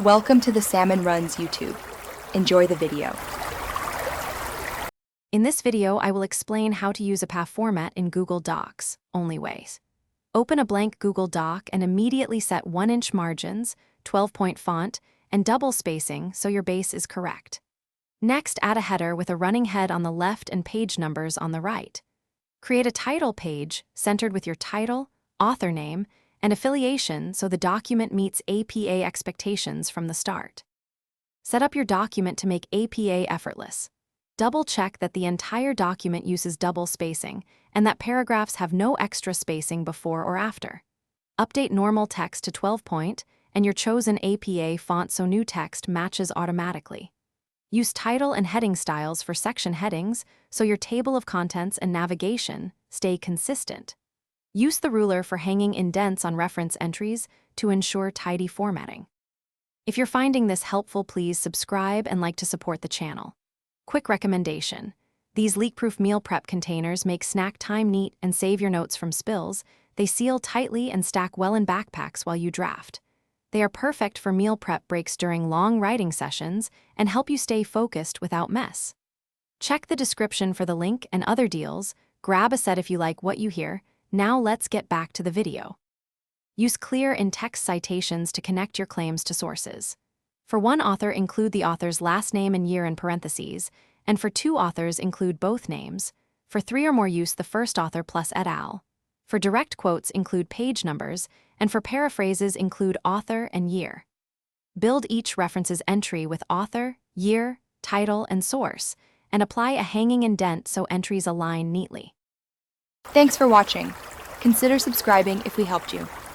Welcome to the Salmon Runs YouTube. Enjoy the video. In this video, I will explain how to use a PAF format in Google Docs, only ways. Open a blank Google Doc and immediately set 1-inch margins, 12-point font, and double spacing so your base is correct. Next, add a header with a running head on the left and page numbers on the right. Create a title page centered with your title, author name, and affiliation so the document meets APA expectations from the start. Set up your document to make APA effortless. Double-check that the entire document uses double spacing and that paragraphs have no extra spacing before or after. Update normal text to 12-point and your chosen APA font so new text matches automatically. Use title and heading styles for section headings so your table of contents and navigation stay consistent. Use the ruler for hanging indents on reference entries to ensure tidy formatting. If you're finding this helpful, please subscribe and like to support the channel. Quick recommendation. These leak-proof meal prep containers make snack time neat and save your notes from spills. They seal tightly and stack well in backpacks while you draft. They are perfect for meal prep breaks during long writing sessions and help you stay focused without mess. Check the description for the link and other deals. Grab a set if you like what you hear. Now let's get back to the video. Use clear in-text citations to connect your claims to sources. For one author, include the author's last name and year in parentheses, and for two authors, include both names. For three or more, use the first author plus et al. For direct quotes, include page numbers, and for paraphrases, include author and year. Build each reference's entry with author, year, title, and source, and apply a hanging indent so entries align neatly. Thanks for watching. Consider subscribing if we helped you.